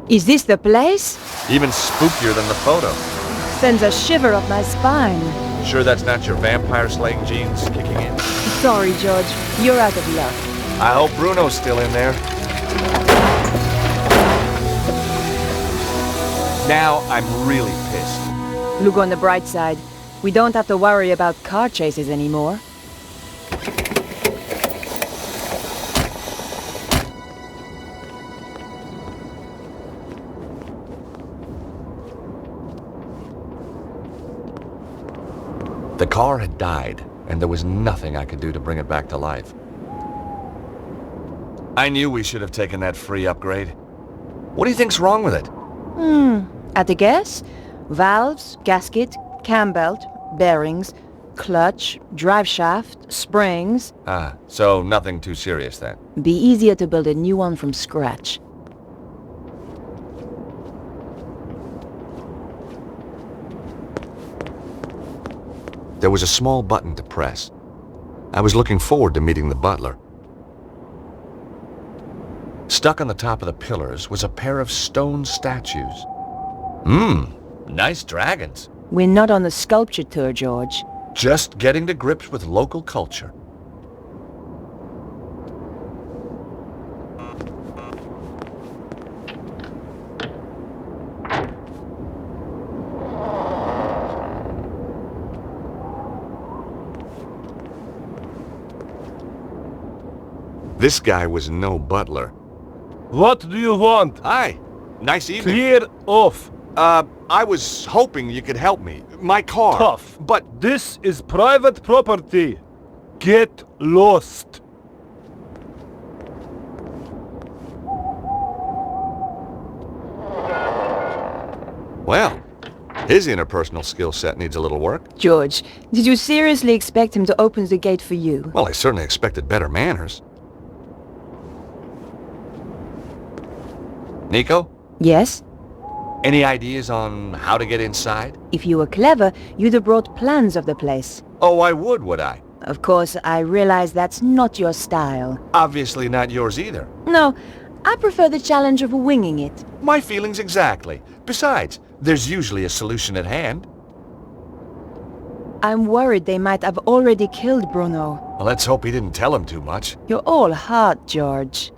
Is this the place? Even spookier than the photo. Sends a shiver up my spine. Sure that's not your vampire-slaying genes kicking in? Sorry, George. You're out of luck. I hope Bruno's still in there. Now I'm really pissed. Look on the bright side. We don't have to worry about car chases anymore. The car had died, and there was nothing I could do to bring it back to life. I knew we should have taken that free upgrade. What do you think's wrong with it? At a guess? Valves, gasket, cam belt, bearings, clutch, drive shaft, springs. Ah, so nothing too serious then. Be easier to build a new one from scratch. There was a small button to press. I was looking forward to meeting the butler. Stuck on the top of the pillars was a pair of stone statues. Nice dragons. We're not on the sculpture tour, George. Just getting to grips with local culture. This guy was no butler. What do you want? Hi. Nice evening. Clear off. I was hoping you could help me. My car. Tough. But This is private property. Get lost. well, his interpersonal skill set needs a little work. George, did you seriously expect him to open the gate for you? Well, I certainly expected better manners. Nico, Yes? any ideas on how to get inside? If you were clever, you'd have brought plans of the place. Oh, I would I? Of course, I realize that's not your style. Obviously not yours either. No, I prefer the challenge of winging it. My feelings exactly. Besides, there's usually a solution at hand. I'm worried they might have already killed Bruno. Well, let's hope he didn't tell him too much. You're all heart, George.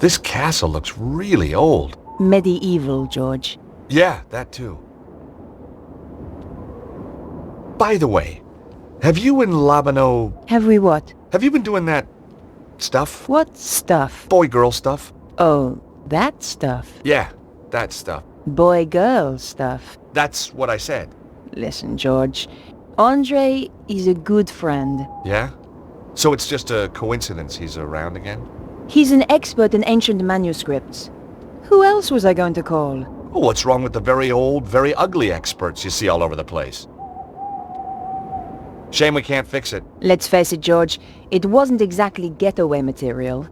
This castle looks really old. Medieval, George. Yeah, that too. By the way, have you and Labano... Have we what? Have you been doing that... stuff? What stuff? Boy-girl stuff? Oh, that stuff. Yeah, that stuff. Boy-girl stuff. That's what I said. Listen, George. Andre is a good friend. Yeah? So it's just a coincidence he's around again? He's an expert in ancient manuscripts. Who else was I going to call? Oh, what's wrong with the very old, very ugly experts you see all over the place? Shame we can't fix it. Let's face it, George. It wasn't exactly getaway material.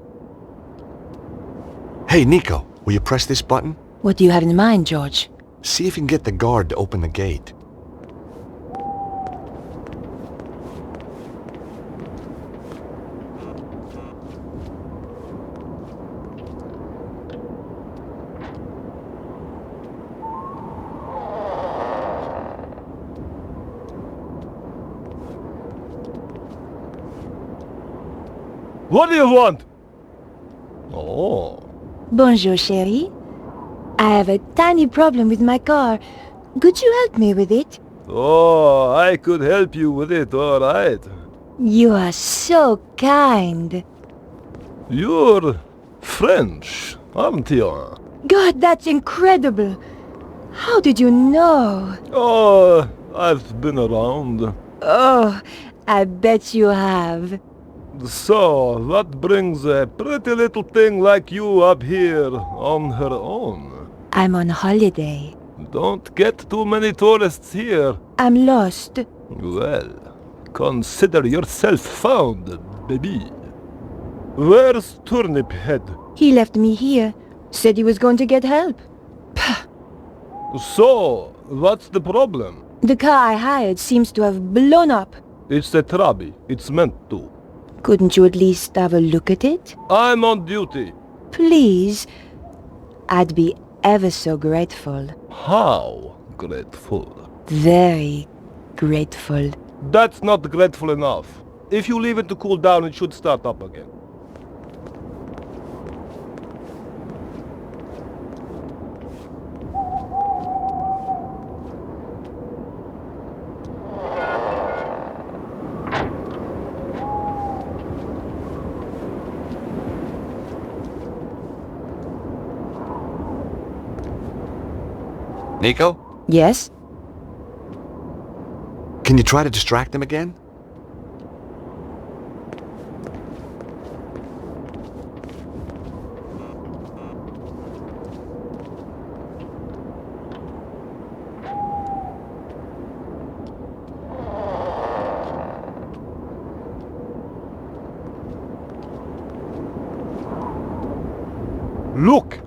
Hey, Nico, will you press this button? What do you have in mind, George? See if you can get the guard to open the gate. What do you want? Oh. Bonjour, chérie. I have a tiny problem with my car. Could you help me with it? Oh, I could help you with it, all right. You are so kind. You're French, aren't you? God, that's incredible. How did you know? Oh, I've been around. Oh, I bet you have. So, what brings a pretty little thing like you up here on her own? I'm on holiday. Don't get too many tourists here. I'm lost. Well, consider yourself found, baby. Where's Turnip Head? He left me here. Said he was going to get help. So, what's the problem? The car I hired seems to have blown up. It's a Trabi. It's meant to. Couldn't you at least have a look at it? I'm on duty. Please. I'd be ever so grateful. How grateful? Very grateful. That's not grateful enough. If you leave it to cool down, it should start up again. Nico, Yes? can you try to distract them again? Look!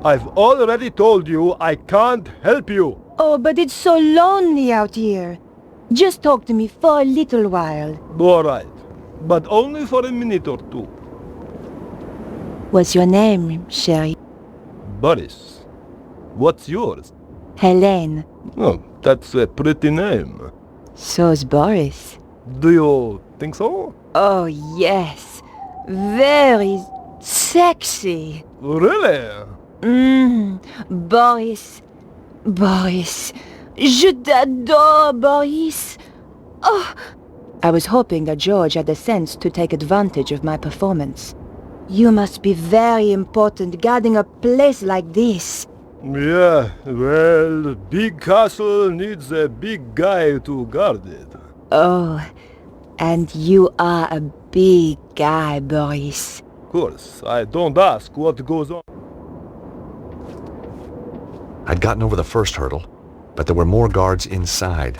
I've already told you I can't help you! Oh, but it's so lonely out here. Just talk to me for a little while. Alright, but only for a minute or two. What's your name, Sherry? Boris, what's yours? Helene. Oh, that's a pretty name. So's Boris. Do you think so? Oh, yes. Very sexy. Really? Boris. Boris. Je t'adore, Boris. Oh. I was hoping that George had the sense to take advantage of my performance. You must be very important guarding a place like this. Yeah, well, big castle needs a big guy to guard it. Oh, and you are a big guy, Boris. Of course, I don't ask what goes on. I'd gotten over the first hurdle, but there were more guards inside,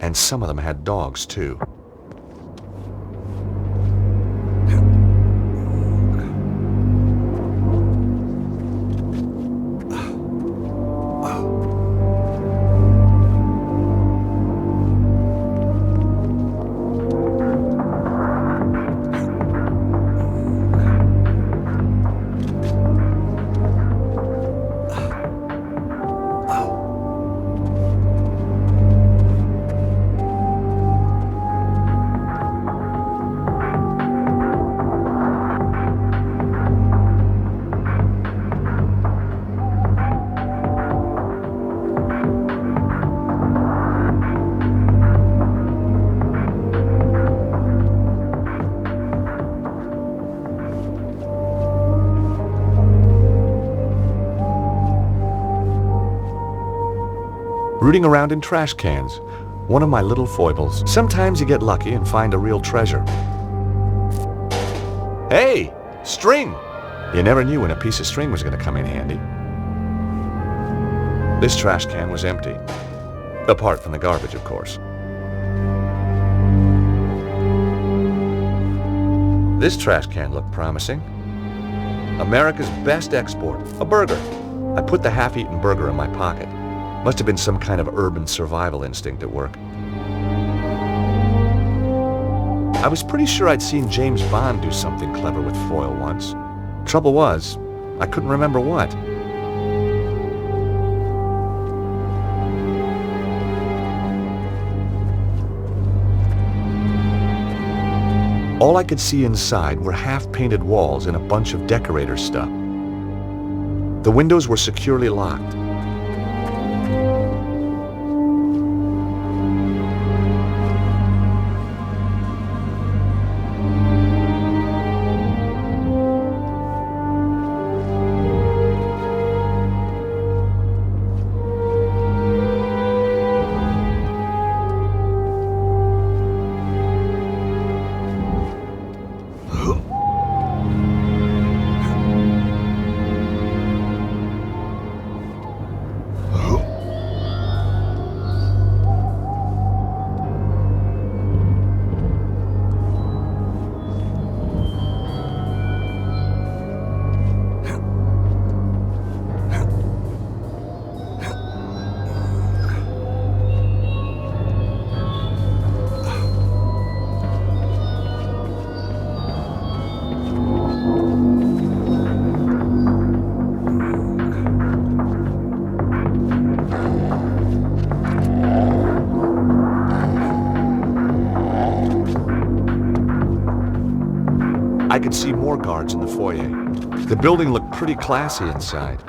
and some of them had dogs too. Rooting around in trash cans, one of my little foibles. Sometimes you get lucky and find a real treasure. Hey, string! You never knew when a piece of string was going to come in handy. This trash can was empty. Apart from the garbage, of course. This trash can looked promising. America's best export, a burger. I put the half-eaten burger in my pocket. Must have been some kind of urban survival instinct at work. I was pretty sure I'd seen James Bond do something clever with foil once. Trouble was, I couldn't remember what. All I could see inside were half-painted walls and a bunch of decorator stuff. The windows were securely locked. more guards in the foyer. The building looked pretty classy inside.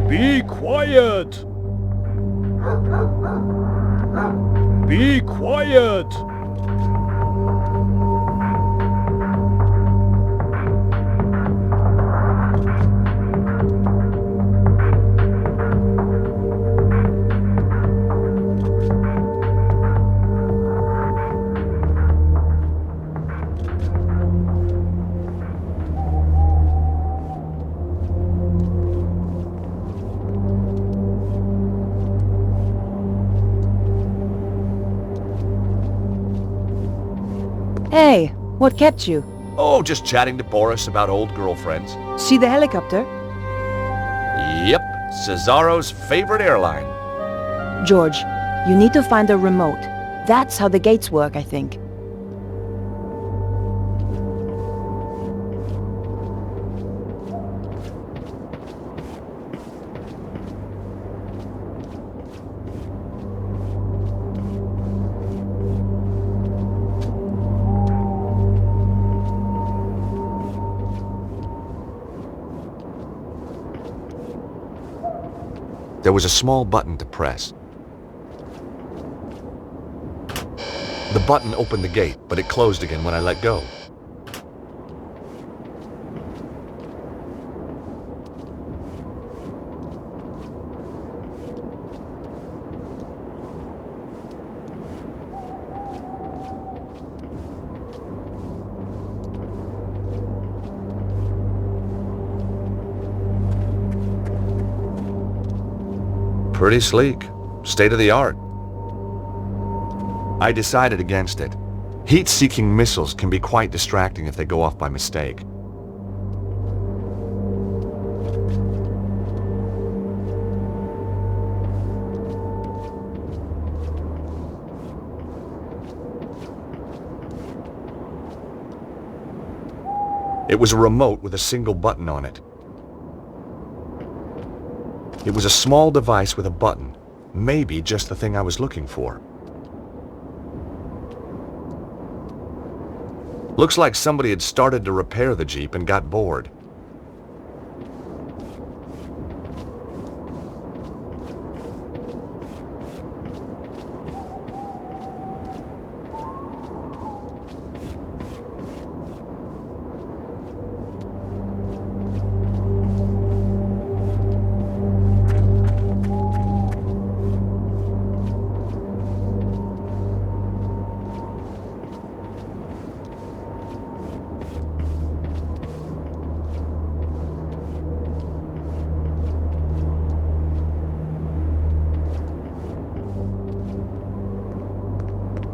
Be quiet! Be quiet! Hey, what kept you? Oh, just chatting to Boris about old girlfriends. See the helicopter? Yep, Cesaro's favorite airline. George, you need to find a remote. That's how the gates work, I think. There was a small button to press. The button opened the gate, but it closed again when I let go. Pretty sleek. State of the art. I decided against it. Heat-seeking missiles can be quite distracting if they go off by mistake. It was a remote with a single button on it. It was a small device with a button. Maybe just the thing I was looking for. Looks like somebody had started to repair the Jeep and got bored.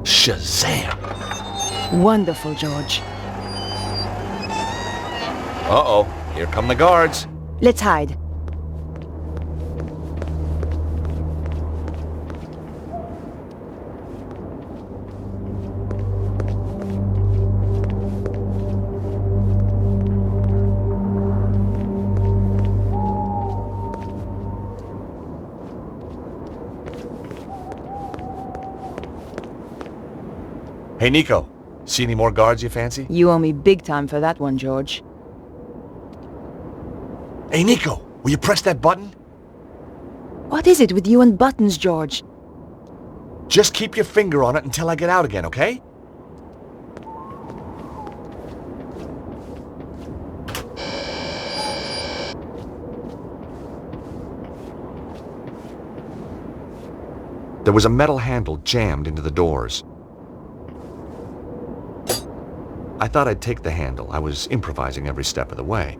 Shazam! Wonderful, George. Uh-oh, here come the guards. Let's hide. Hey, Nico. See any more guards you fancy? You owe me big time for that one, George. Hey, Nico, will you press that button? What is it with you and buttons, George? Just keep your finger on it until I get out again, okay? There was a metal handle jammed into the doors. I thought I'd take the handle. I was improvising every step of the way.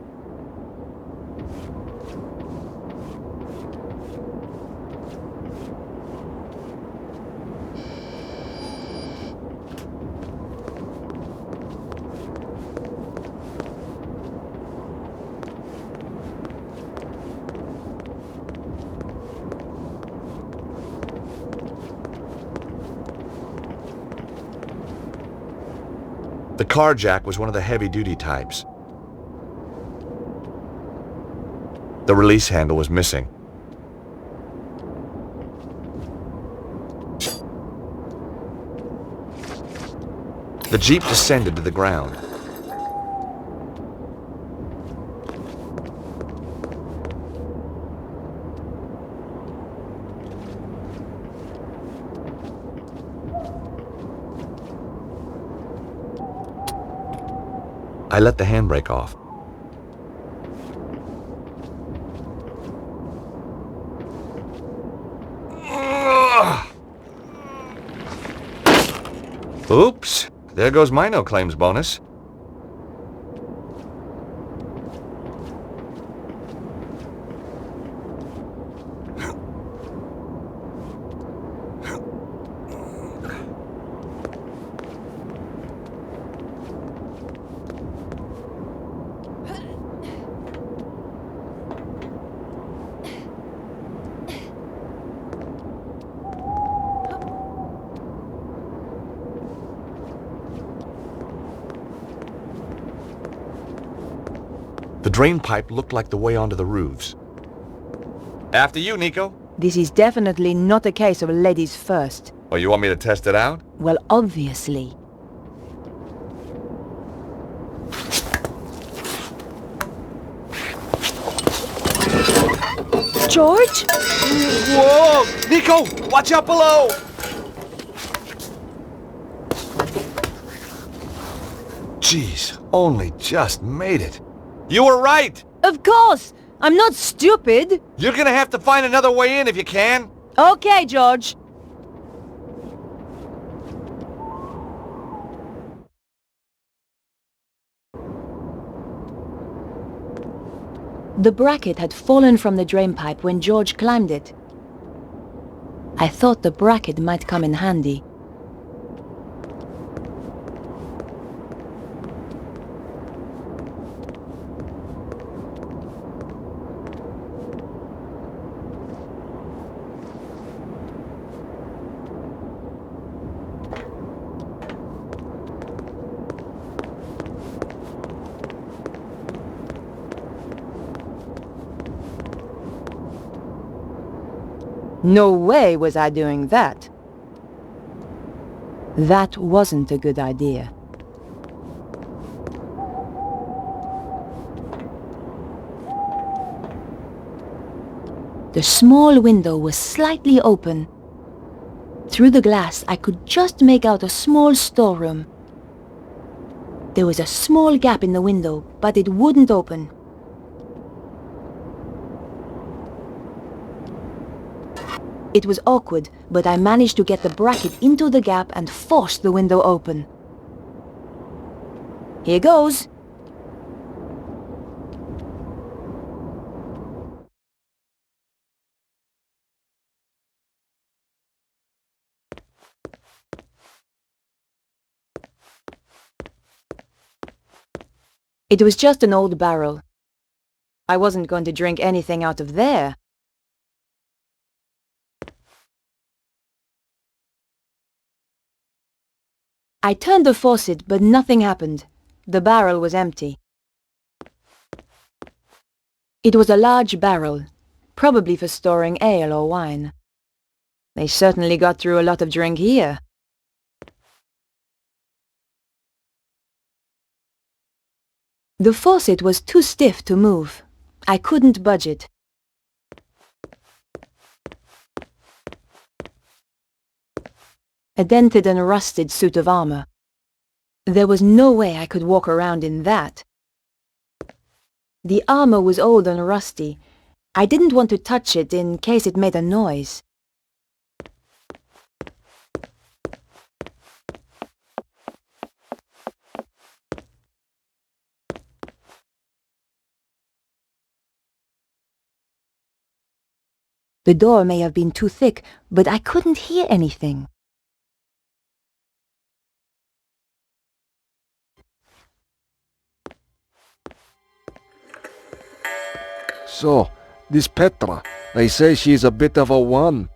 The car jack was one of the heavy-duty types. The release handle was missing. The Jeep descended to the ground. I let the handbrake off. Oops, there goes my no-claims bonus. The drain pipe looked like the way onto the roofs. After you, Nico. This is definitely not a case of ladies first. Oh, you want me to test it out? Well, obviously. George? Whoa! Nico! Watch out below! Jeez, only just made it. You were right! Of course! I'm not stupid! You're gonna have to find another way in if you can. Okay, George. The bracket had fallen from the drain pipe when George climbed it. I thought the bracket might come in handy. No way was I doing that. That wasn't a good idea. The small window was slightly open. Through the glass, I could just make out a small storeroom. There was a small gap in the window, but it wouldn't open. It was awkward, but I managed to get the bracket into the gap and force the window open. Here goes. It was just an old barrel. I wasn't going to drink anything out of there. I turned the faucet, but nothing happened. The barrel was empty. It was a large barrel, probably for storing ale or wine. They certainly got through a lot of drink here. The faucet was too stiff to move. I couldn't budge it. A dented and rusted suit of armor. There was no way I could walk around in that. The armor was old and rusty. I didn't want to touch it in case it made a noise. The door may have been too thick, but I couldn't hear anything. So, this Petra, they say she's a bit of a one.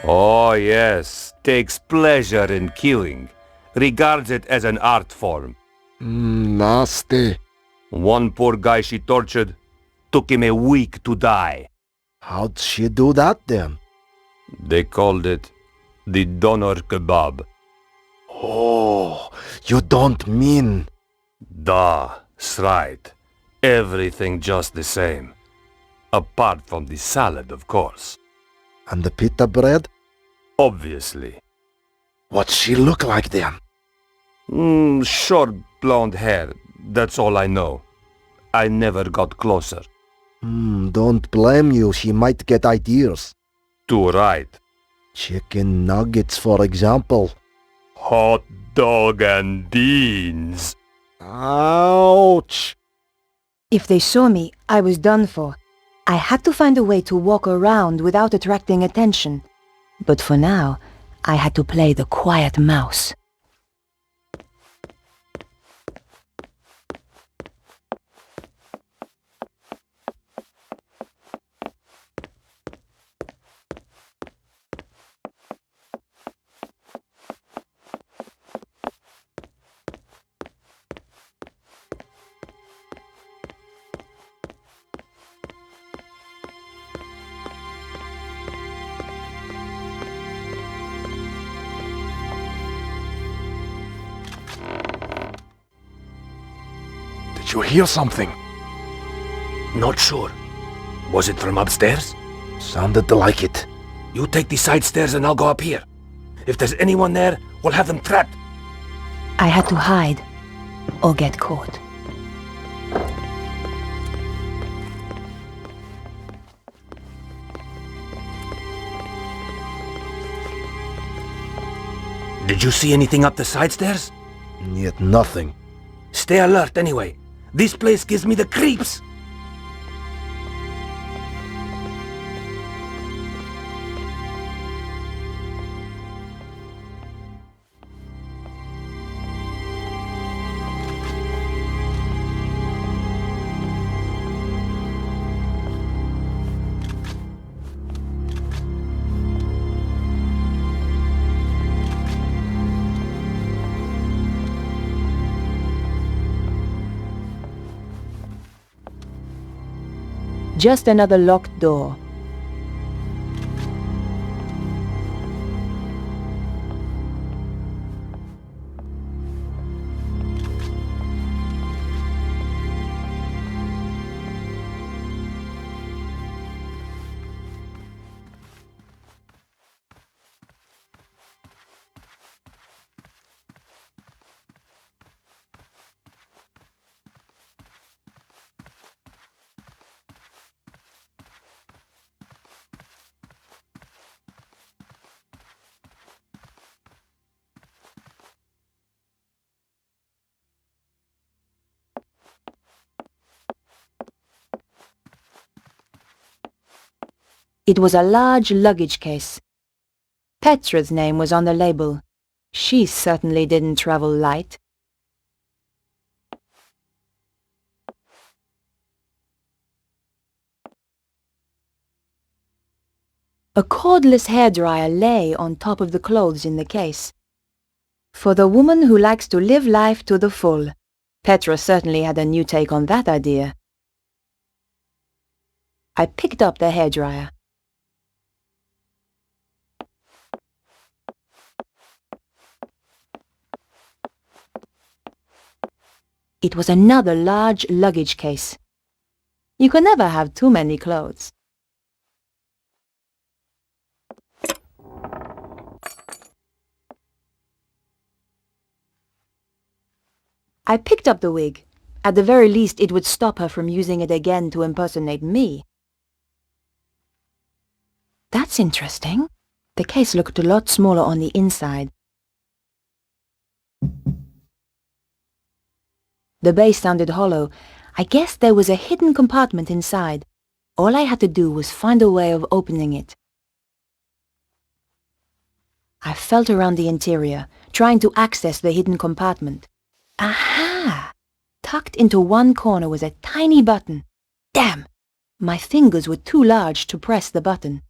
Oh yes, takes pleasure in killing. Regards it as an art form. Nasty. One poor guy she tortured, took him a week to die. How'd she do that then? They called it the doner kebab. Oh, you don't mean... That's right. Everything just the same. Apart from the salad, of course. And the pita bread? Obviously. What'd she look like then? Short blonde hair, that's all I know. I never got closer. Don't blame you, she might get ideas. Too right. Chicken nuggets, for example. Hot dog and beans. Ouch! If they saw me, I was done for. I had to find a way to walk around without attracting attention. But for now, I had to play the quiet mouse. Did you hear something? Not sure. Was it from upstairs? Sounded like it. You take the side stairs and I'll go up here. If there's anyone there, we'll have them trapped. I had to hide, or get caught. Did you see anything up the side stairs? Yet nothing. Stay alert anyway. This place gives me the creeps. Just another locked door. It was a large luggage case. Petra's name was on the label. She certainly didn't travel light. A cordless hairdryer lay on top of the clothes in the case. For the woman who likes to live life to the full, Petra certainly had a new take on that idea. I picked up the hairdryer. It was another large luggage case. You could never have too many clothes. I picked up the wig. At the very least, it would stop her from using it again to impersonate me. That's interesting. The case looked a lot smaller on the inside. The base sounded hollow. I guess there was a hidden compartment inside. All I had to do was find a way of opening it. I felt around the interior, trying to access the hidden compartment. Aha! Tucked into one corner was a tiny button. Damn! My fingers were too large to press the button.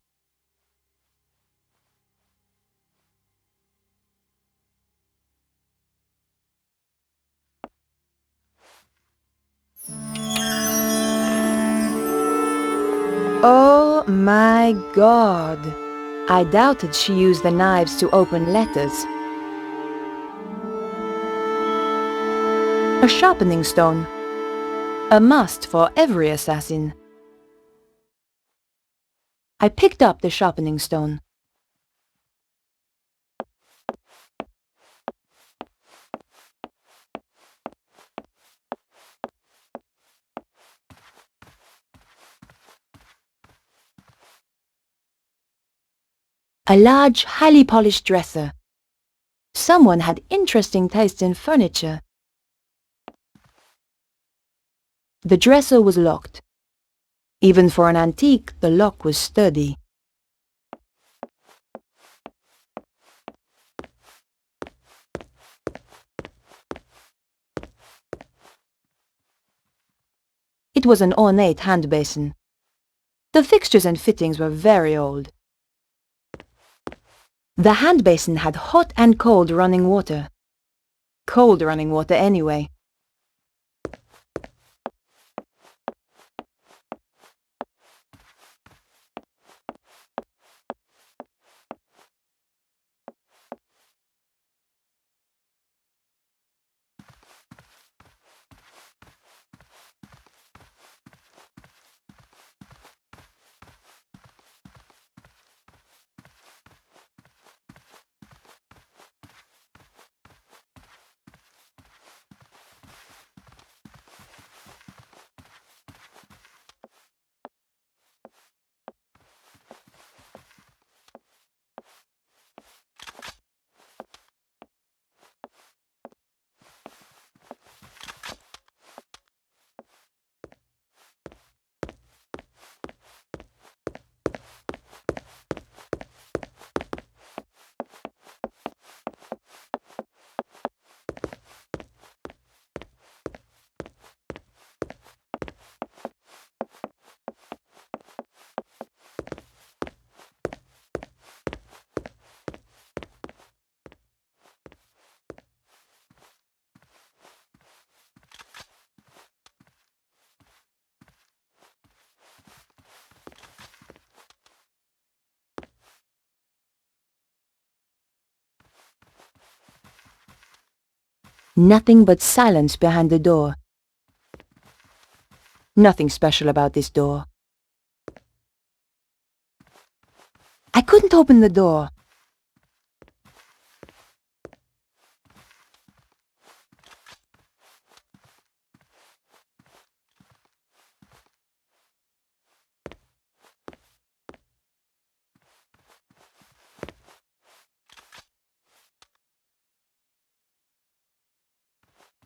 Oh my God! I doubted she used the knives to open letters. A sharpening stone. A must for every assassin. I picked up the sharpening stone. A large, highly polished dresser. Someone had interesting taste in furniture. The dresser was locked. Even for an antique, the lock was sturdy. It was an ornate hand basin. The fixtures and fittings were very old. The hand basin had hot and cold running water. Cold running water anyway. Nothing but silence behind the door. Nothing special about this door. I couldn't open the door.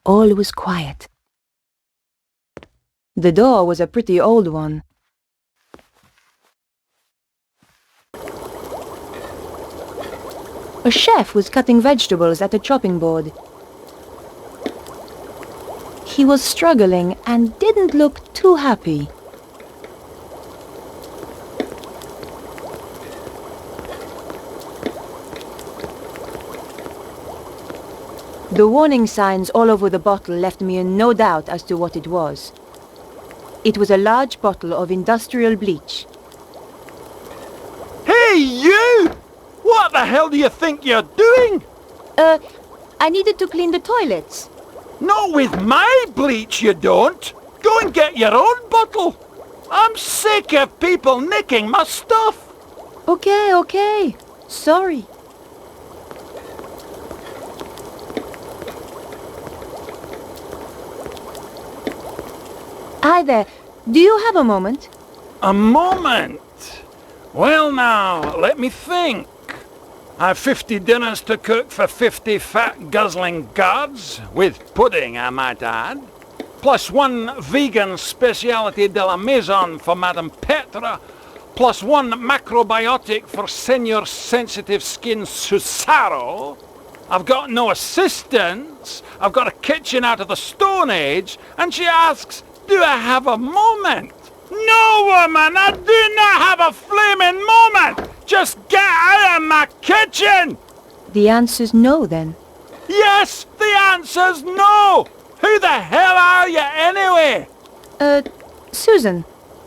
All was quiet. The door was a pretty old one. A chef was cutting vegetables at a chopping board. He was struggling and didn't look too happy. The warning signs all over the bottle left me in no doubt as to what it was. It was a large bottle of industrial bleach. Hey, you! What the hell do you think you're doing? I needed to clean the toilets. Not with my bleach, you don't. Go and get your own bottle. I'm sick of people nicking my stuff. Okay. Sorry. Hi there. Do you have a moment? A moment. Well now, let me think. I've 50 dinners to cook for 50 fat guzzling guards, with pudding I might add, plus one vegan speciality de la maison for Madame Petra, plus one macrobiotic for Senior Sensitive Skin Susaro. I've got no assistants, I've got a kitchen out of the Stone Age, and she asks, do I have a moment? No, woman, I do not have a flaming moment! Just get out of my kitchen! The answer's no, then. Yes, the answer's no! Who the hell are you anyway? Susan.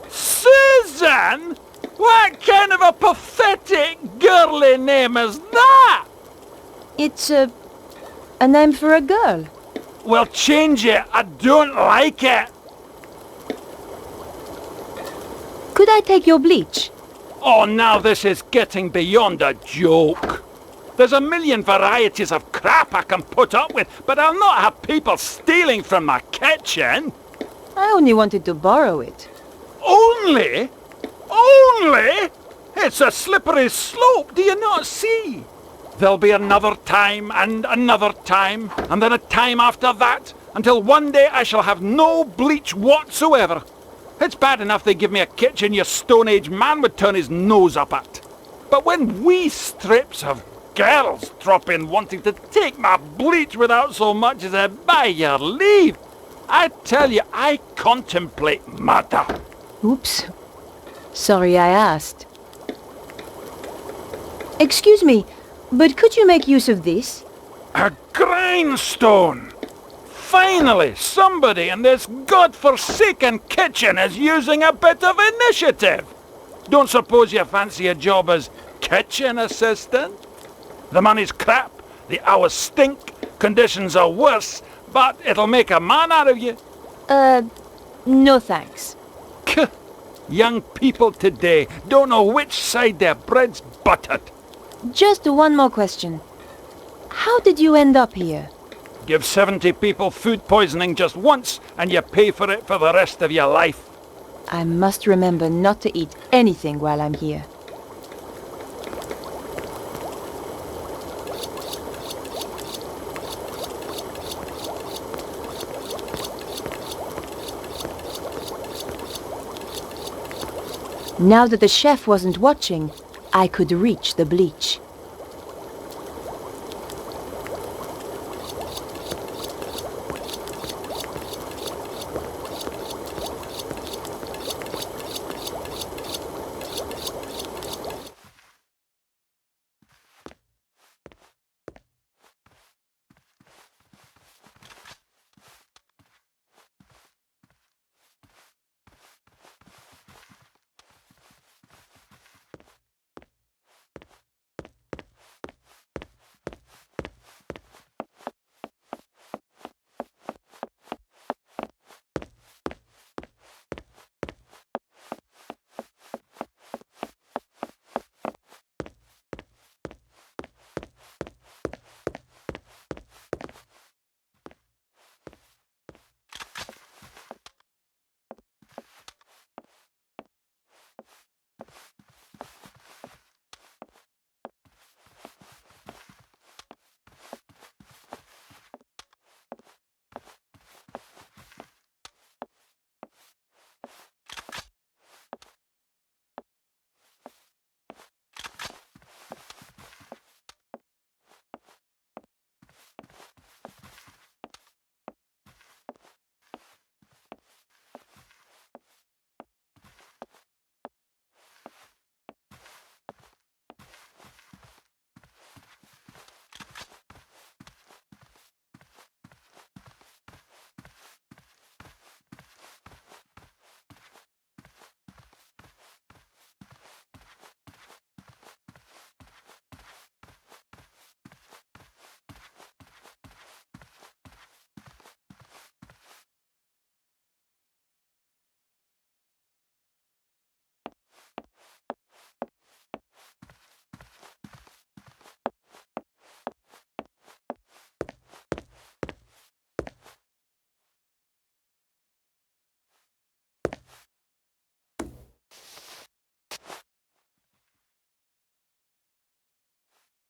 Susan? What kind of a pathetic girly name is that? It's a name for a girl. Well, change it. I don't like it. Could I take your bleach? Oh, now this is getting beyond a joke. There's a million varieties of crap I can put up with, but I'll not have people stealing from my kitchen. I only wanted to borrow it. Only? Only? It's a slippery slope, do you not see? There'll be another time, and then a time after that, until one day I shall have no bleach whatsoever. It's bad enough they give me a kitchen your Stone Age man would turn his nose up at. But when wee strips of girls drop in wanting to take my bleach without so much as a by your leave, I tell you, I contemplate murder. Oops. Sorry I asked. Excuse me, but could you make use of this? A grindstone! Finally, somebody in this godforsaken kitchen is using a bit of initiative. Don't suppose you fancy a job as kitchen assistant? The money's crap, the hours stink, conditions are worse, but it'll make a man out of you. No thanks. Young people today don't know which side their bread's buttered. Just one more question. How did you end up here? Give 70 people food poisoning just once, and you pay for it for the rest of your life. I must remember not to eat anything while I'm here. Now that the chef wasn't watching, I could reach the bleach.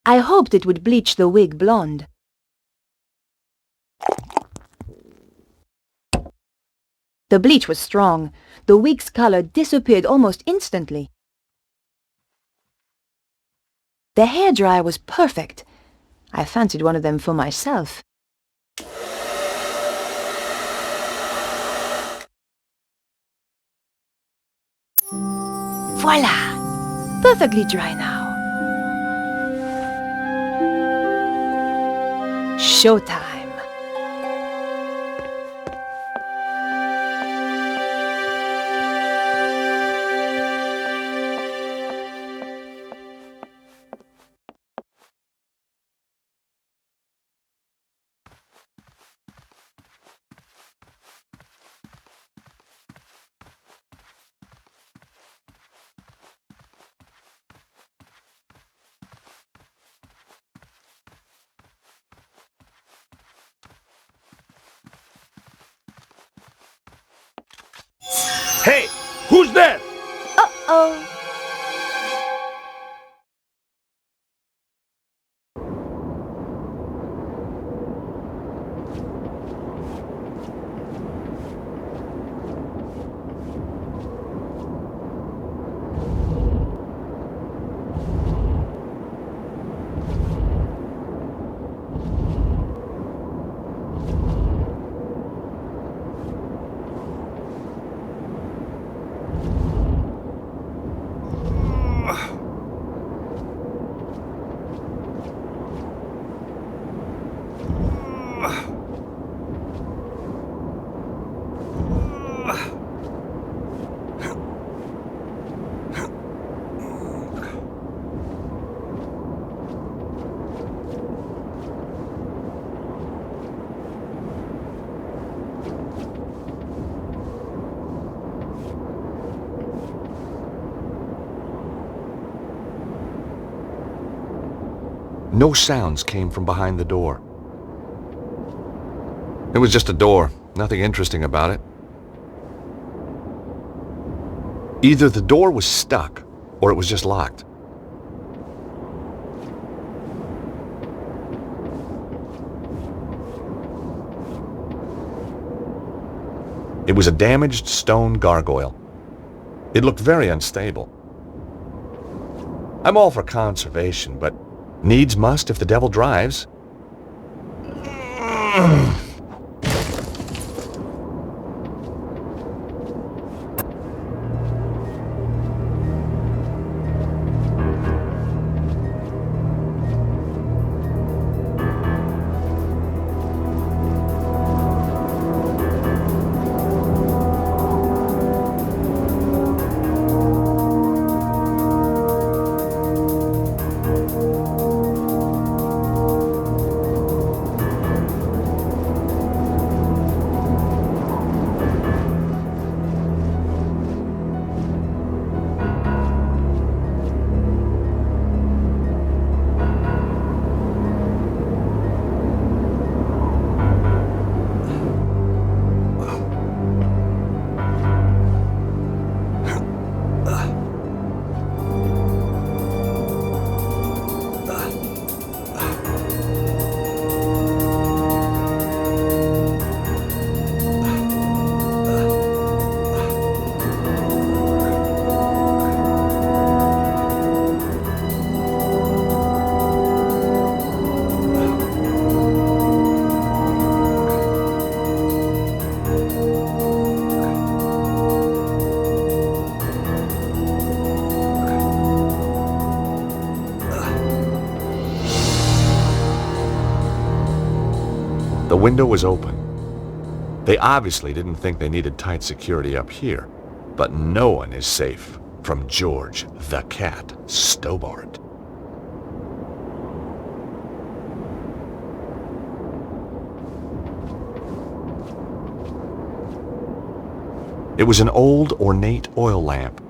I hoped it would bleach the wig blonde. The bleach was strong. The wig's color disappeared almost instantly. The hairdryer was perfect. I fancied one of them for myself. Voila! Perfectly dry now. Showtime. Hey, who's there? Uh-oh. No sounds came from behind the door. It was just a door, nothing interesting about it. Either the door was stuck, or it was just locked. It was a damaged stone gargoyle. It looked very unstable. I'm all for conservation, but needs must if the devil drives. The window was open. They obviously didn't think they needed tight security up here, but no one is safe from George the Cat Stobart. It was an old, ornate oil lamp.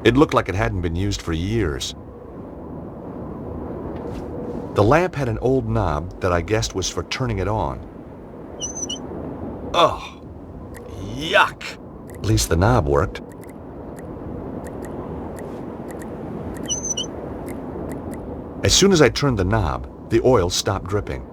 It looked like it hadn't been used for years. The lamp had an old knob that I guessed was for turning it on. Oh, yuck! At least the knob worked. As soon as I turned the knob, the oil stopped dripping.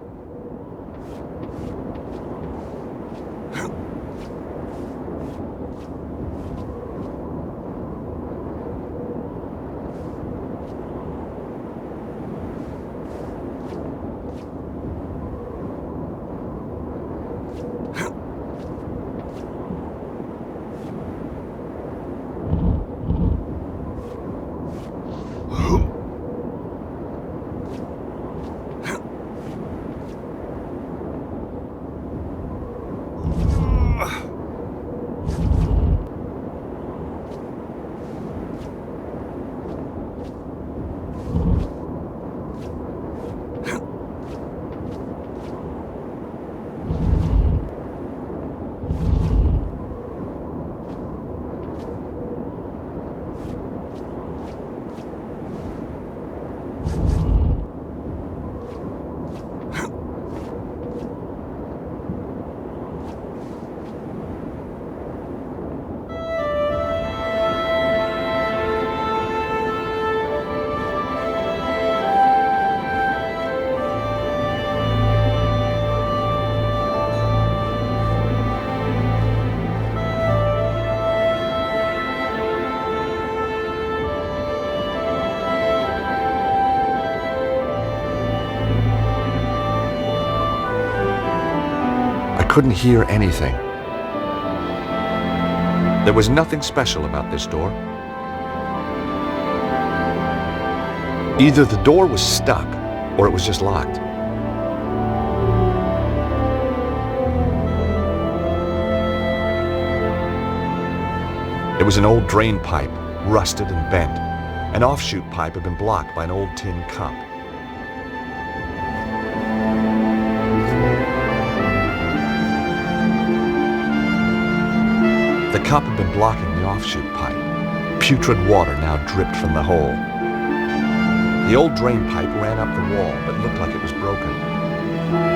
I couldn't hear anything. There was nothing special about this door. Either the door was stuck, or it was just locked. It was an old drain pipe, rusted and bent. An offshoot pipe had been blocked by an old tin cup. The cup had been blocking the offshoot pipe. Putrid water now dripped from the hole. The old drain pipe ran up the wall, but looked like it was broken.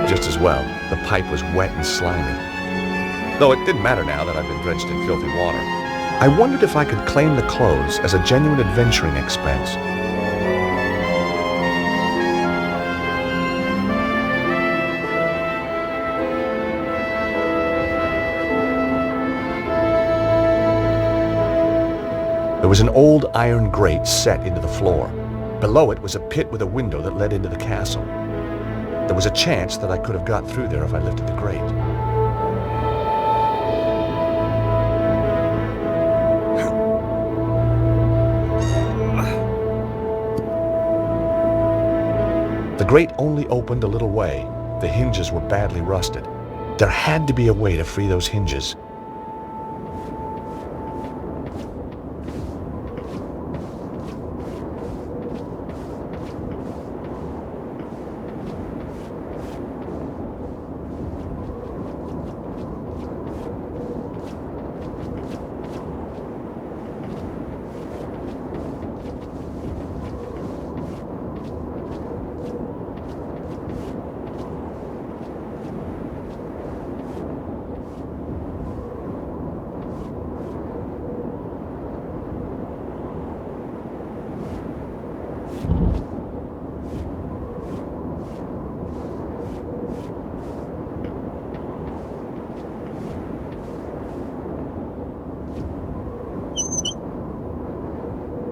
Just as well, the pipe was wet and slimy. Though it didn't matter now that I'd been drenched in filthy water. I wondered if I could claim the clothes as a genuine adventuring expense. There was an old iron grate set into the floor. Below it was a pit with a window that led into the castle. There was a chance that I could have got through there if I lifted the grate. The grate only opened a little way. The hinges were badly rusted. There had to be a way to free those hinges.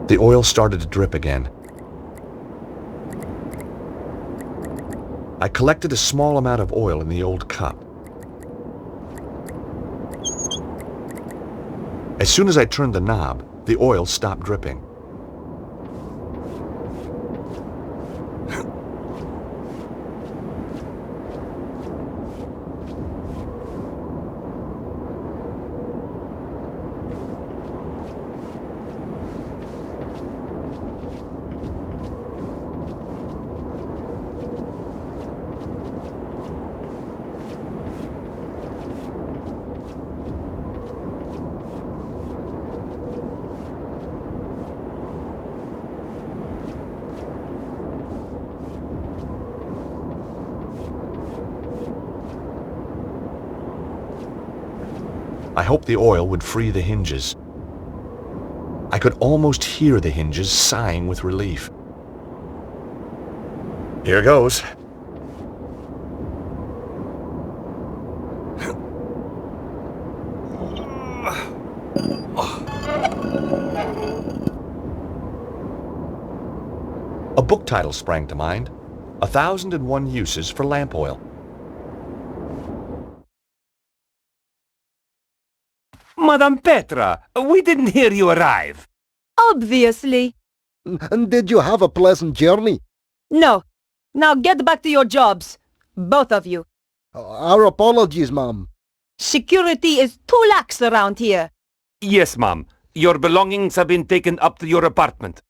The oil started to drip again. I collected a small amount of oil in the old cup. As soon as I turned the knob, the oil stopped dripping. I hoped the oil would free the hinges. I could almost hear the hinges sighing with relief. Here goes. A book title sprang to mind. 1,001 Uses for Lamp Oil. Madame Petra, we didn't hear you arrive. Obviously. And did you have a pleasant journey? No. Now get back to your jobs. Both of you. Our apologies, ma'am. Security is too lax around here. Yes, ma'am. Your belongings have been taken up to your apartment.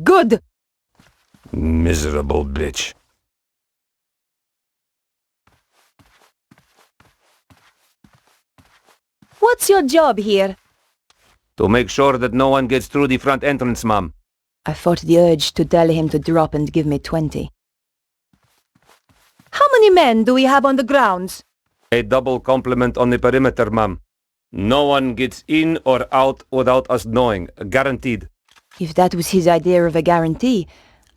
Good. Miserable bitch. What's your job here? To make sure that no one gets through the front entrance, ma'am. I fought the urge to tell him to drop and give me 20. How many men do we have on the grounds? A double complement on the perimeter, ma'am. No one gets in or out without us knowing. Guaranteed. If that was his idea of a guarantee,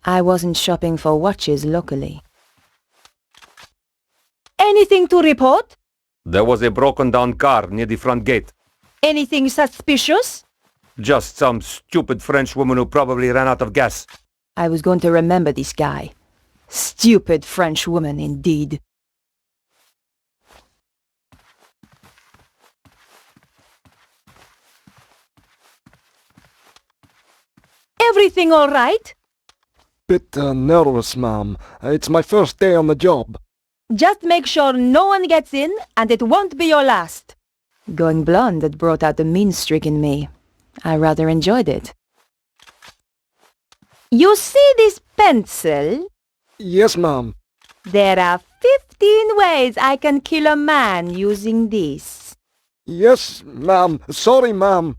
I wasn't shopping for watches locally. Anything to report? There was a broken down car near the front gate. Anything suspicious? Just some stupid French woman who probably ran out of gas. I was going to remember this guy. Stupid French woman, indeed. Everything all right? Bit nervous, ma'am. It's my first day on the job. Just make sure no one gets in, and it won't be your last. Going blonde had brought out the mean streak in me. I rather enjoyed it. You see this pencil? Yes, ma'am. There are 15 ways I can kill a man using this. Yes, ma'am. Sorry, ma'am.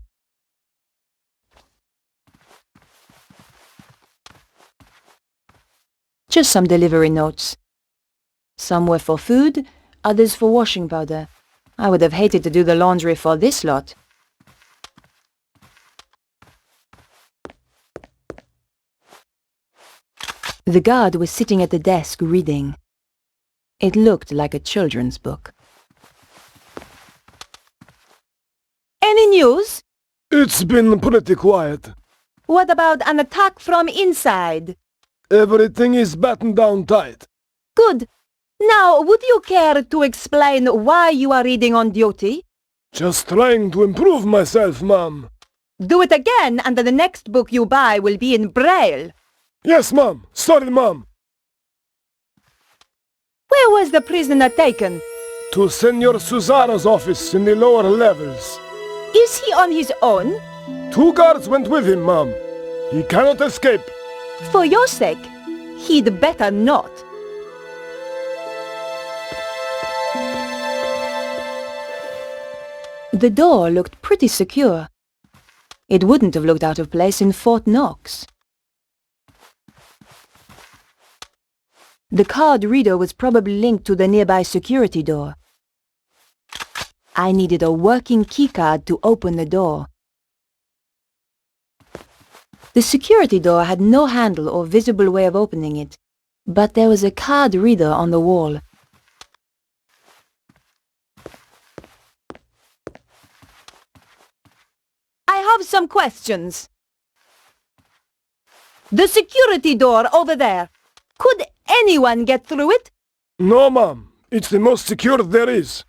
Just some delivery notes. Some were for food, others for washing powder. I would have hated to do the laundry for this lot. The guard was sitting at the desk reading. It looked like a children's book. Any news? It's been pretty quiet. What about an attack from inside? Everything is battened down tight. Good. Now, would you care to explain why you are reading on duty? Just trying to improve myself, ma'am. Do it again, and the next book you buy will be in Braille. Yes, ma'am. Sorry, ma'am. Where was the prisoner taken? To Senor Susano's office in the lower levels. Is he on his own? 2 guards went with him, ma'am. He cannot escape. For your sake, he'd better not. The door looked pretty secure. It wouldn't have looked out of place in Fort Knox. The card reader was probably linked to the nearby security door. I needed a working keycard to open the door. The security door had no handle or visible way of opening it, but there was a card reader on the wall. I have some questions. The security door over there. Could anyone get through it? No, ma'am. It's the most secure there is.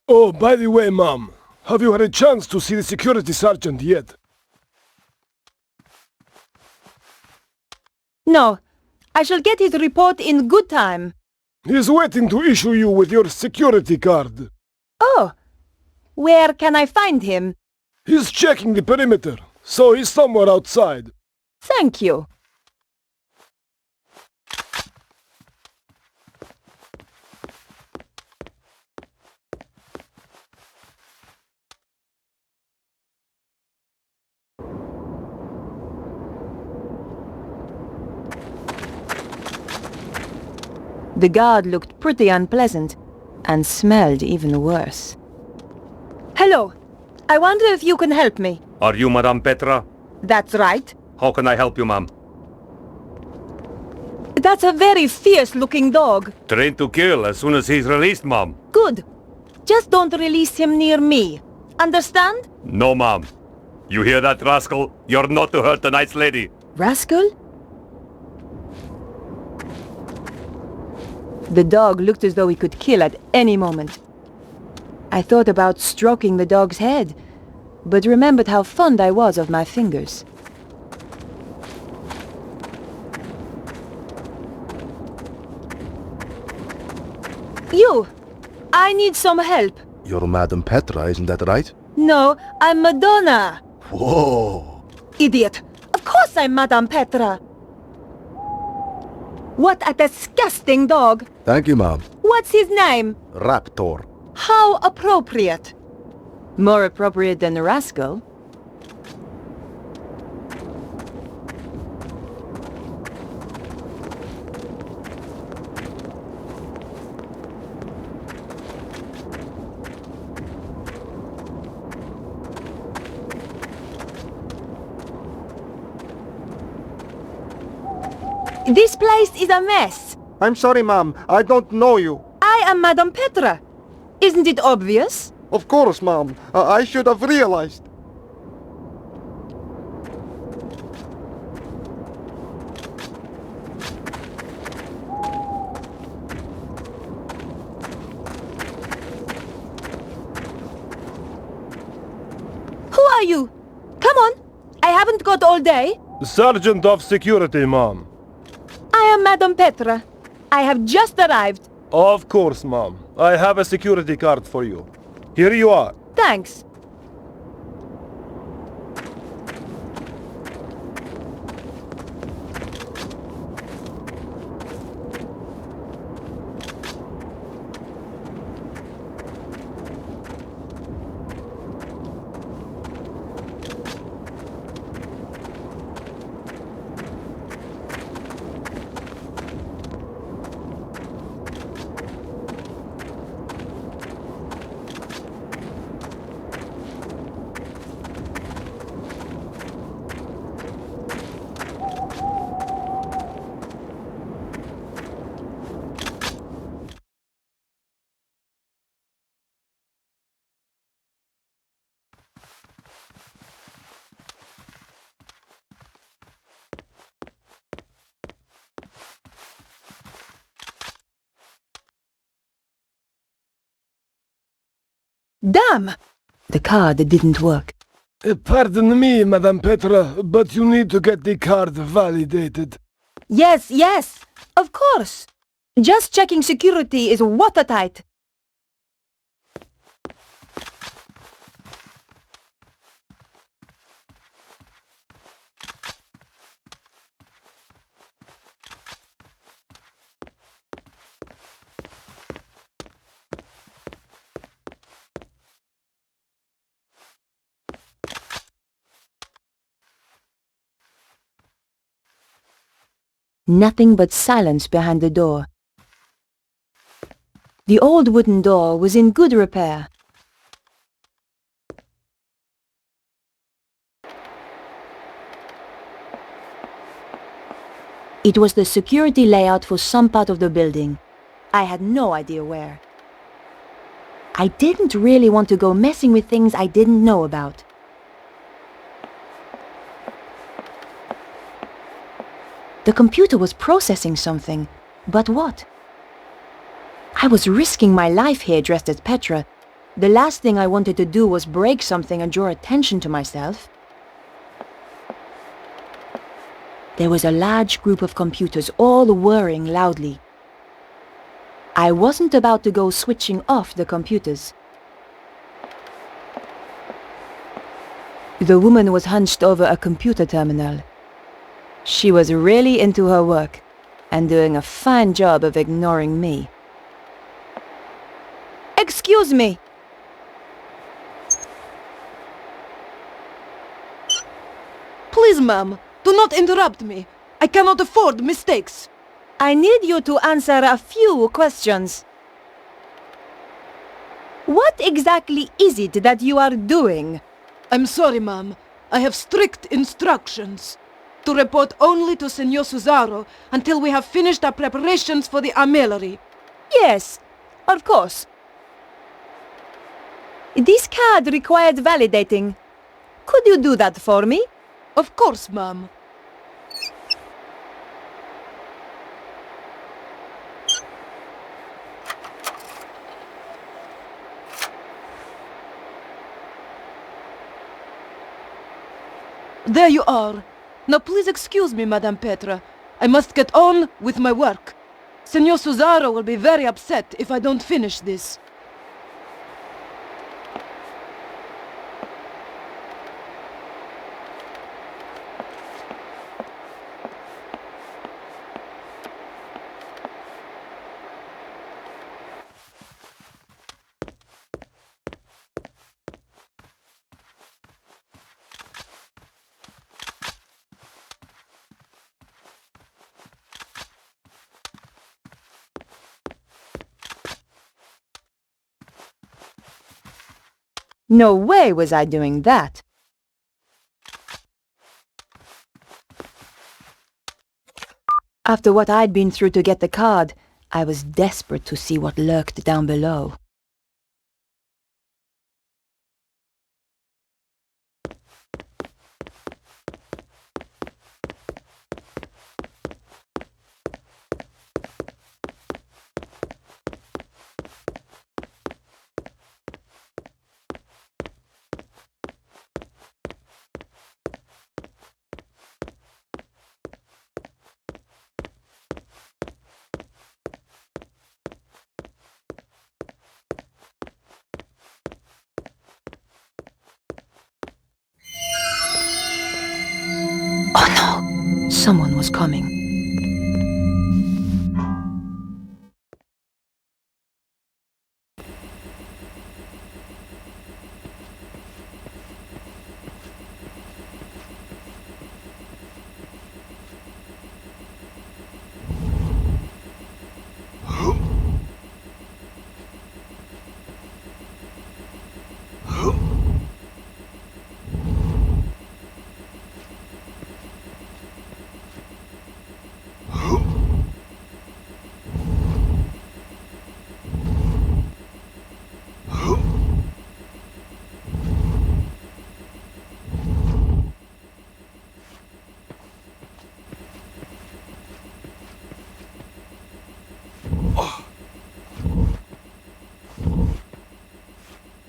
Oh, by the way, ma'am, have you had a chance to see the security sergeant yet? No. I shall get his report in good time. He's waiting to issue you with your security card. Oh. Where can I find him? He's checking the perimeter, so he's somewhere outside. Thank you. The guard looked pretty unpleasant, and smelled even worse. Hello. I wonder if you can help me. Are you Madame Petra? That's right. How can I help you, ma'am? That's a very fierce-looking dog. Trained to kill as soon as he's released, Mom. Good. Just don't release him near me. Understand? No, Mom. You hear that, rascal? You're not to hurt the nice lady. Rascal? The dog looked as though he could kill at any moment. I thought about stroking the dog's head, but remembered how fond I was of my fingers. You! I need some help. You're Madame Petra, isn't that right? No, I'm Madonna. Whoa! Idiot! Of course I'm Madame Petra! What a disgusting dog! Thank you, Mom. What's his name? Raptor. How appropriate! More appropriate than the rascal. This place is a mess. I'm sorry, Mom. I don't know you. I am Madame Petra. Isn't it obvious? Of course, Mom. I should have realized. Who are you? Come on. I haven't got all day. Sergeant of Security, Mom. I am Madame Petra. I have just arrived. Of course, Mom. I have a security card for you. Here you are. Thanks. Damn! The card didn't work. Pardon me, Madame Petra, but you need to get the card validated. Yes, yes, of course. Just checking security is watertight. Nothing but silence behind the door. The old wooden door was in good repair. It was the security layout for some part of the building. I had no idea where. I didn't really want to go messing with things I didn't know about. The computer was processing something, but what? I was risking my life here dressed as Petra. The last thing I wanted to do was break something and draw attention to myself. There was a large group of computers all whirring loudly. I wasn't about to go switching off the computers. The woman was hunched over a computer terminal. She was really into her work, and doing a fine job of ignoring me. Excuse me! Please, ma'am, do not interrupt me. I cannot afford mistakes. I need you to answer a few questions. What exactly is it that you are doing? I'm sorry, ma'am. I have strict instructions. to report only to Senor Susaro until we have finished our preparations for the armillery. Yes, of course. This card required validating. Could you do that for me? Of course, ma'am. There you are. Now please excuse me, Madame Petra. I must get on with my work. Senor Susaro will be very upset if I don't finish this. No way was I doing that. After what I'd been through to get the card, I was desperate to see what lurked down below. Oh no! Someone was coming.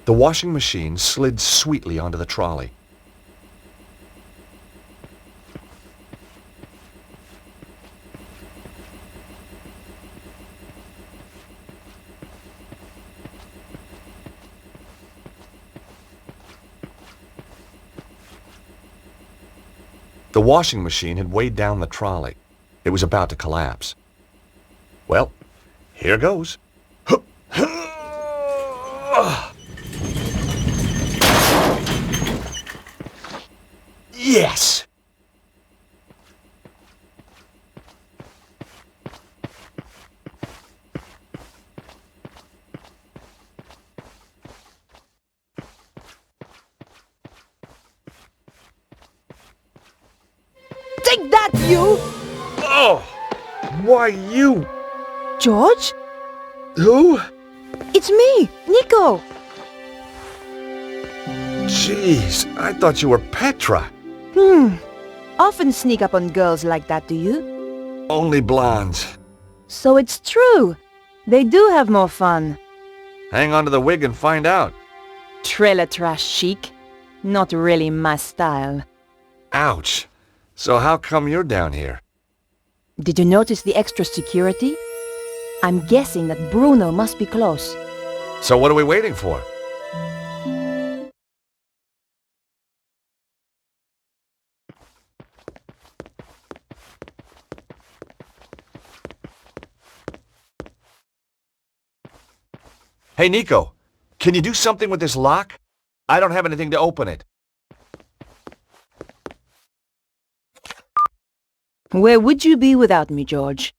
The washing machine slid sweetly onto the trolley. The washing machine had weighed down the trolley. It was about to collapse. Well, here goes. Yes! Take that, you! Oh! Why you? George? Who? It's me, Nico! Jeez, I thought you were Petra. Often sneak up on girls like that, do you? Only blondes. So it's true. They do have more fun. Hang on to the wig and find out. Trailer trash chic. Not really my style. Ouch. So how come you're down here? Did you notice the extra security? I'm guessing that Bruno must be close. So what are we waiting for? Hey, Nico, can you do something with this lock? I don't have anything to open it. Where would you be without me, George?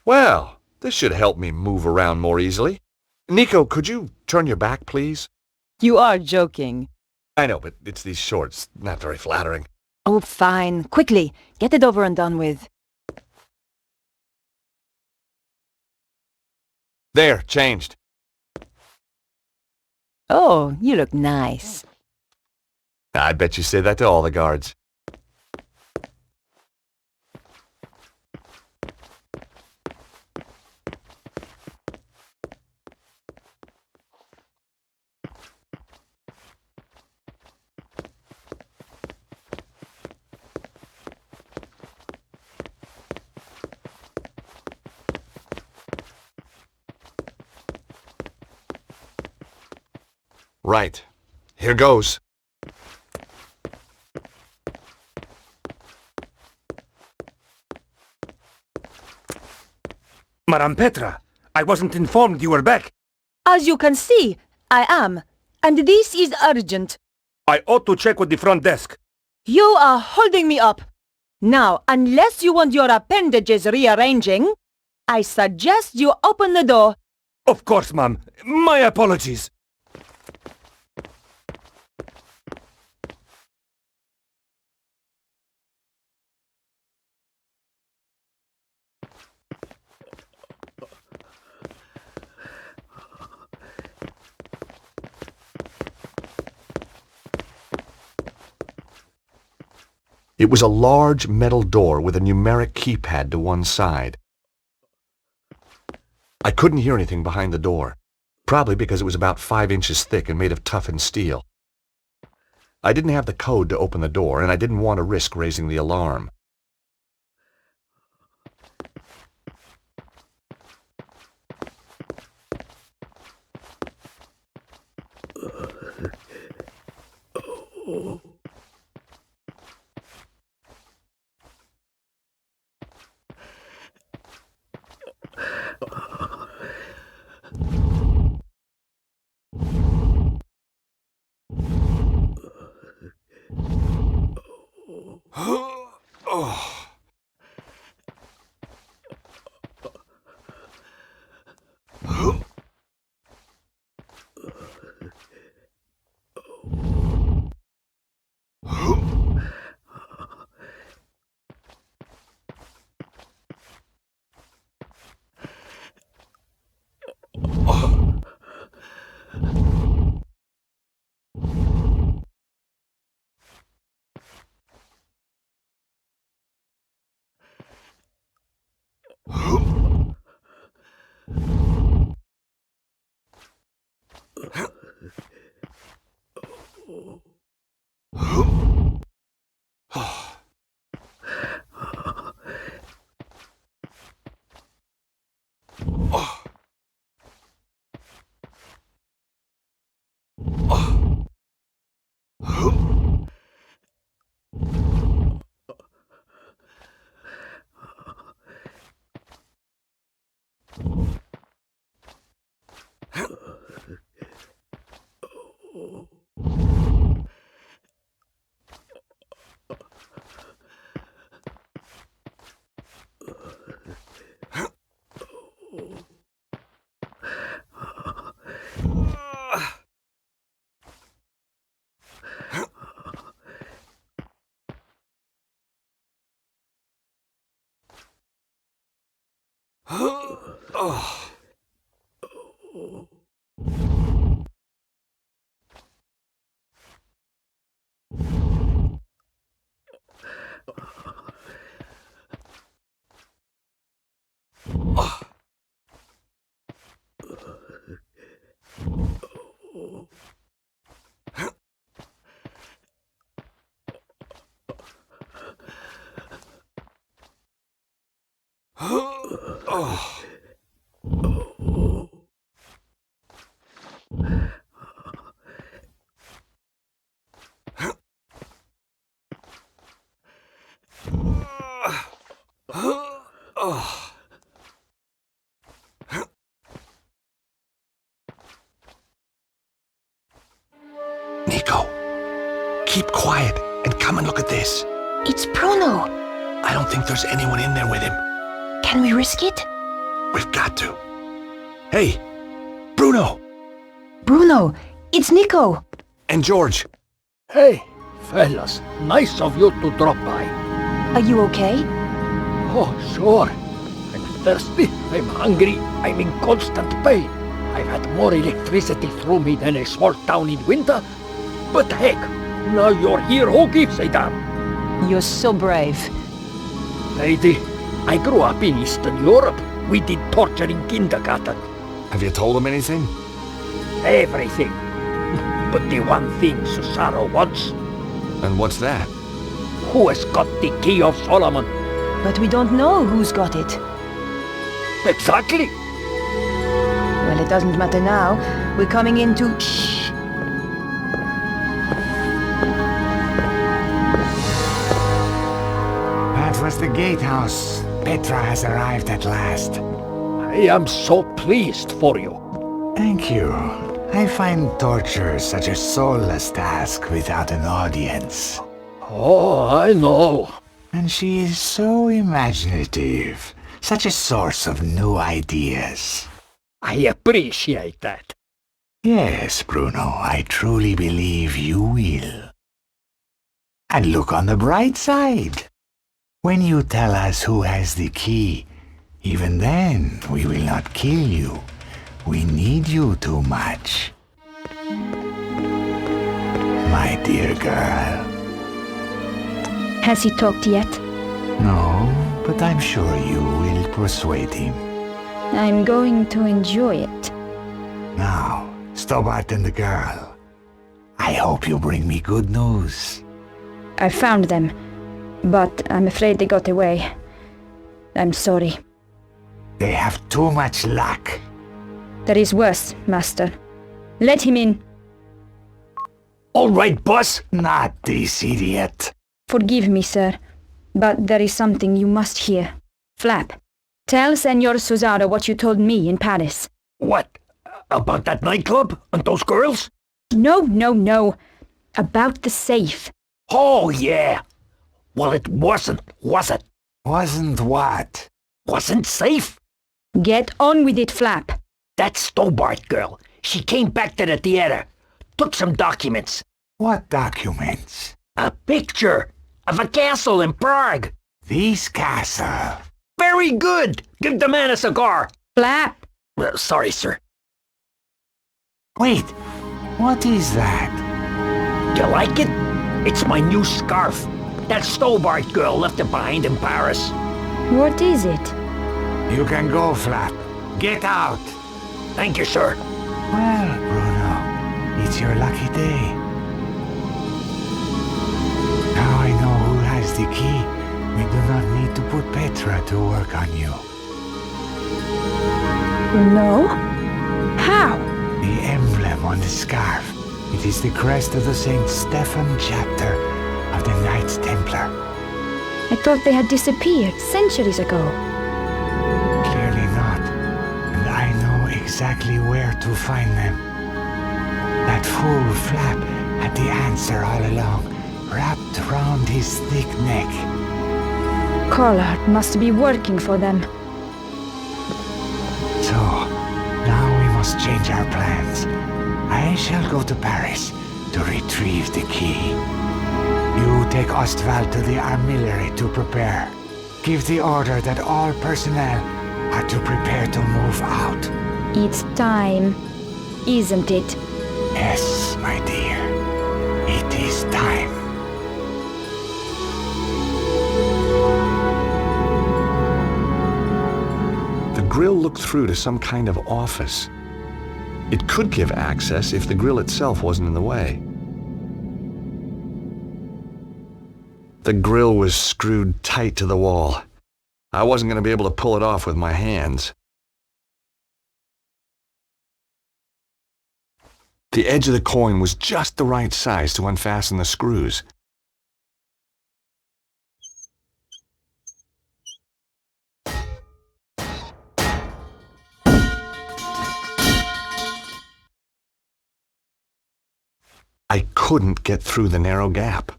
Well, This should help me move around more easily. Nico, could you turn your back, please? You are joking. I know, but it's these shorts. Not very flattering. Oh, fine. Quickly, get it over and done with. There, changed. Oh, you look nice. I bet you say that to all the guards. Right. Here goes. Madame Petra, I wasn't informed you were back. As you can see, I am. And this is urgent. I ought to check with the front desk. You are holding me up. Now, unless you want your appendages rearranging, I suggest you open the door. Of course, ma'am. My apologies. It was a large metal door with a numeric keypad to one side. I couldn't hear anything behind the door, probably because it was about 5 inches thick and made of toughened steel. I didn't have the code to open the door, and I didn't want to risk raising the alarm. Nico, keep quiet and come and look at this. It's Bruno. I don't think there's anyone in there with him. Can we risk it? We've got to. Hey, Bruno! Bruno, it's Nico. And George. Hey, fellas, nice of you to drop by. Are you okay? Oh, sure. I'm thirsty, I'm hungry, I'm in constant pain. I've had more electricity through me than a small town in winter. But heck, now you're here, who gives a damn? You're so brave. Lady, I grew up in Eastern Europe. We did torture in kindergarten. Have you told him anything? Everything. But the one thing Susaro wants, And what's that? who has got the key of Solomon? But we don't know who's got it. Exactly. Well, it doesn't matter now. We're coming into... Shh. That was the gatehouse. Petra has arrived at last. I am so pleased for you. Thank you. I find torture such a soulless task without an audience. Oh, I know. And she is so imaginative. Such a source of new ideas. I appreciate that. Yes, Bruno, I truly believe you will. And look on the bright side. When you tell us who has the key, even then we will not kill you. We need you too much. My dear girl. Has he talked yet? No, but I'm sure you will persuade him. I'm going to enjoy it. Now, Stobart and the girl. I hope you bring me good news. I found them, but I'm afraid they got away. I'm sorry. They have too much luck. There is worse, Master. Let him in. All right, boss. Not this idiot. Forgive me, sir, but there is something you must hear. Flap, tell Senor Susaro what you told me in Paris. What? About that nightclub and those girls? No. About the safe. Oh, yeah. Well, it wasn't, was it? Wasn't what? Wasn't safe? Get on with it, Flap. That Stobart girl, she came back to the theater, took some documents. What documents? A picture of a castle in Prague. This castle. Very good. Give the man a cigar. Flap. Sorry, sir. Wait, what is that? You like it? It's my new scarf. That Stobart girl left it behind in Paris. What is it? You can go, Flap. Get out. Thank you, sir. Well, Bruno, it's your lucky day. Now I know who has the key. We do not need to put Petra to work on you. No? How? The emblem on the scarf. It is the crest of the St. Stephen chapter of the Knights Templar. I thought they had disappeared centuries ago. Clearly not. And I know exactly where to find them. That fool Flap had the answer all along, wrapped round his thick neck. Collard must be working for them. So, now we must change our plans. I shall go to Paris to retrieve the key. You take Ostwald to the armillery to prepare. Give the order that all personnel are to prepare to move out. It's time, isn't it? Yes, my dear. It is time. The grill looked through to some kind of office. It could give access if the grill itself wasn't in the way. The grill was screwed tight to the wall. I wasn't going to be able to pull it off with my hands. The edge of the coin was just the right size to unfasten the screws. I couldn't get through the narrow gap.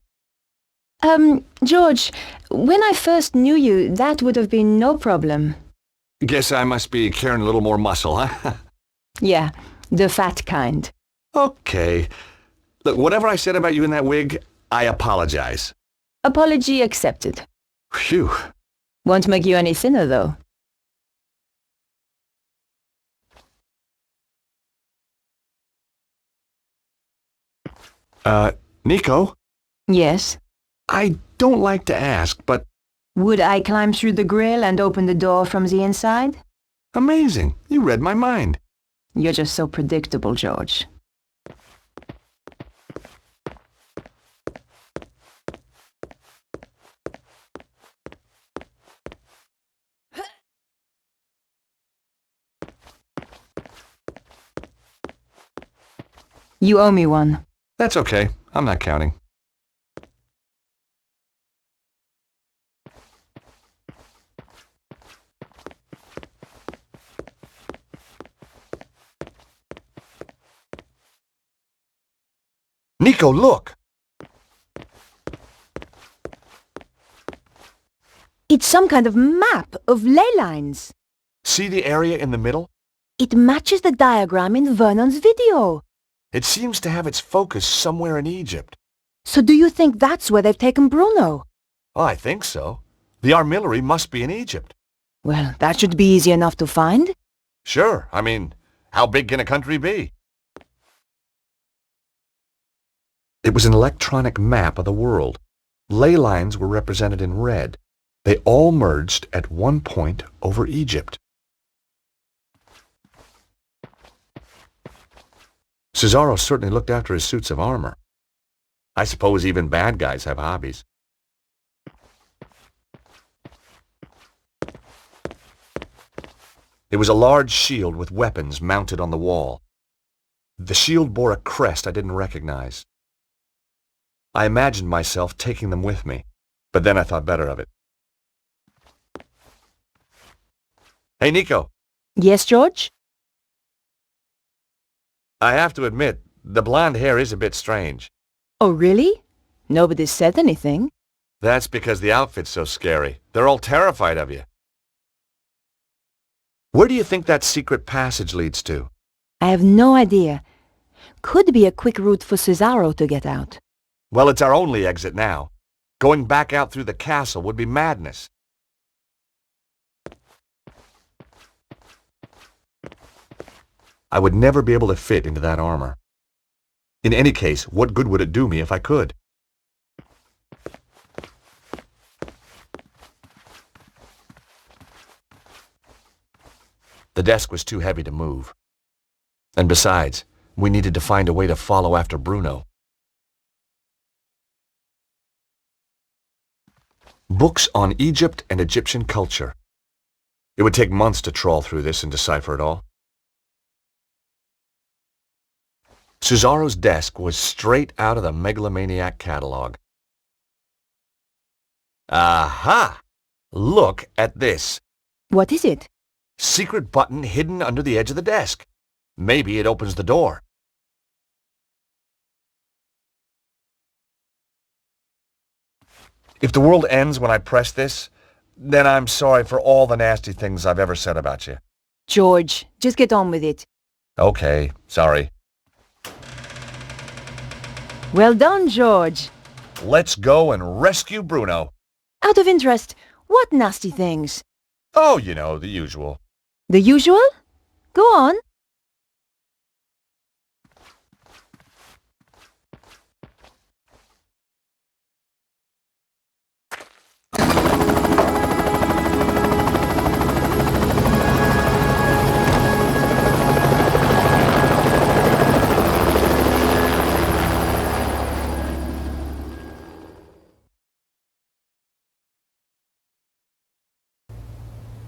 George, when I first knew you, that would have been no problem. Guess I must be carrying a little more muscle, huh? Yeah, the fat kind. Okay. Look, whatever I said about you in that wig, I apologize. Apology accepted. Phew. Won't make you any thinner, though. Nico? Yes? I don't like to ask, but... Would I climb through the grill and open the door from the inside? Amazing. You read my mind. You're just so predictable, George. You owe me one. That's okay. I'm not counting. Nico, look! It's some kind of map of ley lines. See the area in the middle? It matches the diagram in Vernon's video. It seems to have its focus somewhere in Egypt. So do you think that's where they've taken Bruno? Oh, I think so. The armillary must be in Egypt. Well, that should be easy enough to find. Sure. I mean, how big can a country be? It was an electronic map of the world. Ley lines were represented in red. They all merged at one point over Egypt. Cesaro certainly looked after his suits of armor. I suppose even bad guys have hobbies. It was a large shield with weapons mounted on the wall. The shield bore a crest I didn't recognize. I imagined myself taking them with me, but then I thought better of it. Hey, Nico. Yes, George? I have to admit, the blonde hair is a bit strange. Oh, really? Nobody said anything. That's because the outfit's so scary. They're all terrified of you. Where do you think that secret passage leads to? I have no idea. Could be a quick route for Cesaro to get out. Well, it's our only exit now. Going back out through the castle would be madness. I would never be able to fit into that armor. In any case, what good would it do me if I could? The desk was too heavy to move. And besides, we needed to find a way to follow after Bruno. Books on Egypt and Egyptian culture. It would take months to trawl through this and decipher it all. Cesaro's desk was straight out of the Megalomaniac catalog. Aha! Look at this. What is it? Secret button hidden under the edge of the desk. Maybe it opens the door. If the world ends when I press this, then I'm sorry for all the nasty things I've ever said about you. George, just get on with it. Okay, sorry. Well done, George. Let's go and rescue Bruno. Out of interest, what nasty things? Oh, you know, the usual. The usual? Go on.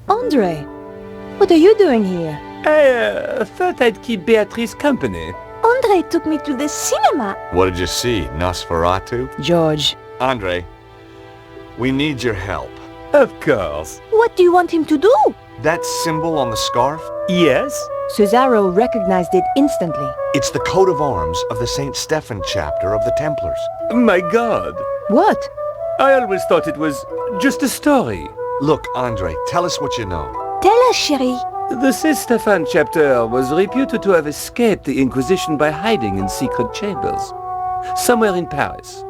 Andre, what are you doing here? I thought I'd keep Beatrice company. Andre took me to the cinema. What did you see, Nosferatu? George. Andre, we need your help. Of course. What do you want him to do? That symbol on the scarf? Yes? Cesaro recognized it instantly. It's the coat of arms of the St. Stephen chapter of the Templars. My God. What? I always thought it was just a story. Look, Andre, tell us what you know. Tell us, chérie. The Saint-Stéphane chapter was reputed to have escaped the Inquisition by hiding in secret chambers, somewhere in Paris.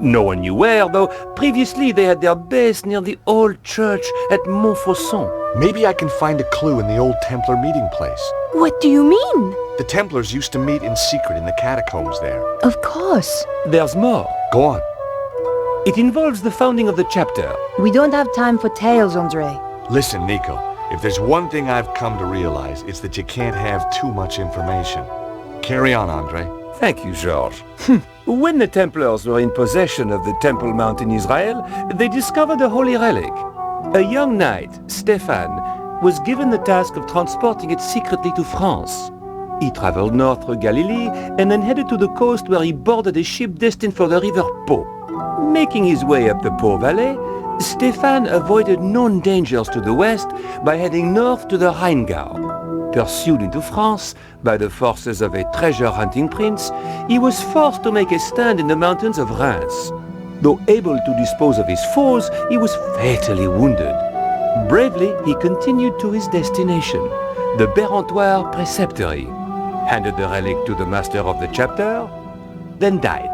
No one knew where, though previously they had their base near the old church at Montfaucon. Maybe I can find a clue in the old Templar meeting place. What do you mean? The Templars used to meet in secret in the catacombs there. Of course. There's more. Go on. It involves the founding of the chapter. We don't have time for tales, Andre. Listen, Nico, if there's one thing I've come to realize, it's that you can't have too much information. Carry on, Andre. Thank you, Georges. When the Templars were in possession of the Temple Mount in Israel, they discovered a holy relic. A young knight, Stéphane, was given the task of transporting it secretly to France. He traveled north through Galilee and then headed to the coast where he boarded a ship destined for the river Po. Making his way up the Po Valley, Stéphane avoided known dangers to the west by heading north to the Rheingau. Pursued into France by the forces of a treasure-hunting prince, he was forced to make a stand in the mountains of Reims. Though able to dispose of his foes, he was fatally wounded. Bravely, he continued to his destination, the Bérentoire Preceptory, handed the relic to the master of the chapter, then died.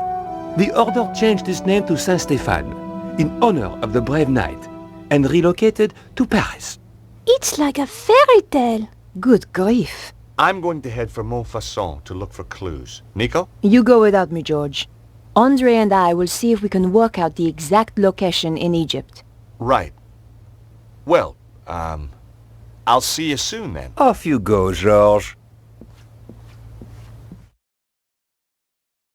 The order changed its name to Saint-Stéphane, in honor of the brave knight, and relocated to Paris. It's like a fairy tale. Good grief. I'm going to head for Montfaucon to look for clues. Nico? You go without me, George. Andre and I will see if we can work out the exact location in Egypt. Right. Well, I'll see you soon then. Off you go, Georges.